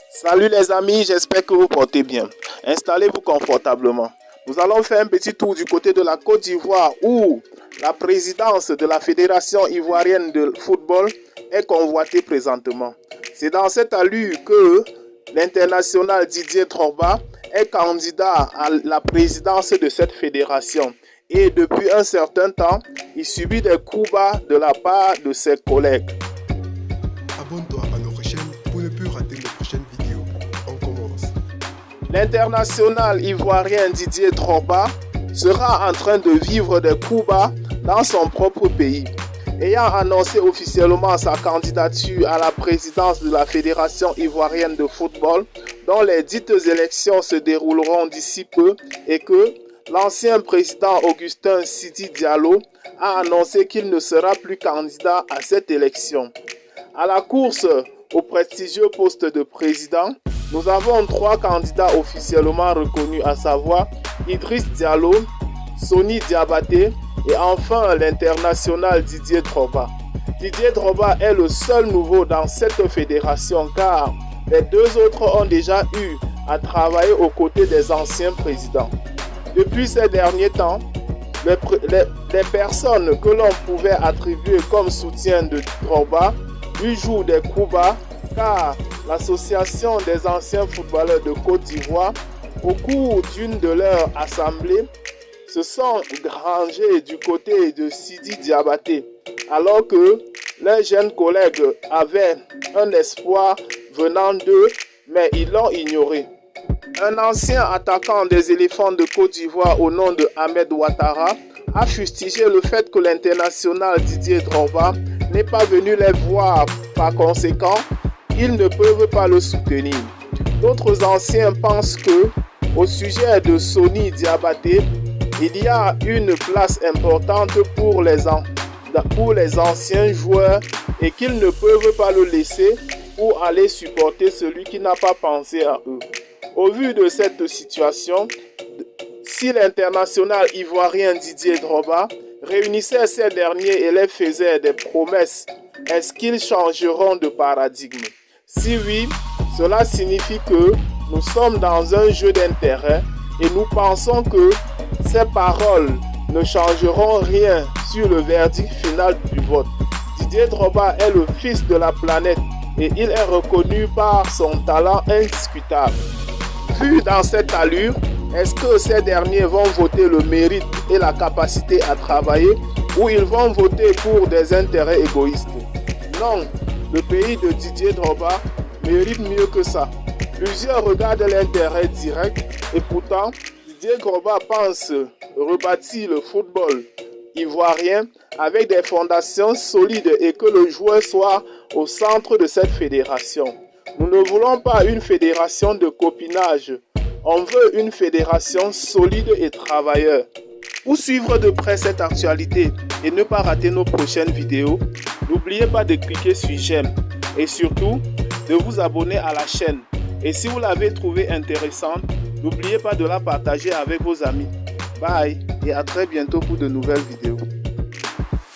Salut les amis, j'espère que vous portez bien. Installez-vous confortablement. Nous allons faire un petit tour du côté de la Côte d'Ivoire où la présidence de la Fédération ivoirienne de football est convoitée présentement. C'est dans cette allure que l'international Didier Drogba est candidat à la présidence de cette fédération. Et depuis un certain temps, il subit des coups bas de la part de ses collègues. Abonne-toi à notre chaîne pour ne plus rater nos prochaines vidéos. On commence. L'international ivoirien Didier Drogba sera en train de vivre des coups bas dans son propre pays. Ayant annoncé officiellement sa candidature à la présidence de la Fédération ivoirienne de football, dont les dites élections se dérouleront d'ici peu, et que l'ancien président Augustin Sidi Diallo a annoncé qu'il ne sera plus candidat à cette élection. À la course au prestigieux poste de président, nous avons 3 candidats officiellement reconnus, à savoir Idriss Diallo, Sony Diabaté et enfin l'international Didier Drogba. Didier Drogba est le seul nouveau dans cette fédération car les 2 autres ont déjà eu à travailler aux côtés des anciens présidents. Depuis ces derniers temps, les personnes que l'on pouvait attribuer comme soutien de Drogba lui jouent des coups bas car l'association des anciens footballeurs de Côte d'Ivoire, au cours d'une de leurs assemblées, se sont rangés du côté de Sidi Diabaté, alors que leurs jeunes collègues avaient un espoir venant d'eux, mais ils l'ont ignoré. Un ancien attaquant des éléphants de Côte d'Ivoire au nom de Ahmed Ouattara a fustigé le fait que l'international Didier Drogba n'est pas venu les voir. Par conséquent, ils ne peuvent pas le soutenir. D'autres anciens pensent que, au sujet de Sony Diabaté, il y a une place importante pour les anciens joueurs et qu'ils ne peuvent pas le laisser pour aller supporter celui qui n'a pas pensé à eux. Au vu de cette situation, si l'international ivoirien Didier Drogba réunissait ces derniers et les faisait des promesses, est-ce qu'ils changeront de paradigme? Si oui, cela signifie que nous sommes dans un jeu d'intérêt et nous pensons que ces paroles ne changeront rien sur le verdict final du vote. Didier Drogba est le fils de la planète et il est reconnu par son talent indiscutable. Vu dans cette allure, est-ce que ces derniers vont voter le mérite et la capacité à travailler ou ils vont voter pour des intérêts égoïstes? Non, le pays de Didier Drogba mérite mieux que ça. Plusieurs regardent l'intérêt direct et pourtant, Didier Drogba pense rebâtir le football ivoirien avec des fondations solides et que le joueur soit au centre de cette fédération. Nous ne voulons pas une fédération de copinage. On veut une fédération solide et travailleur. Pour suivre de près cette actualité et ne pas rater nos prochaines vidéos, n'oubliez pas de cliquer sur j'aime et surtout de vous abonner à la chaîne. Et si vous l'avez trouvée intéressante, n'oubliez pas de la partager avec vos amis. Bye et à très bientôt pour de nouvelles vidéos.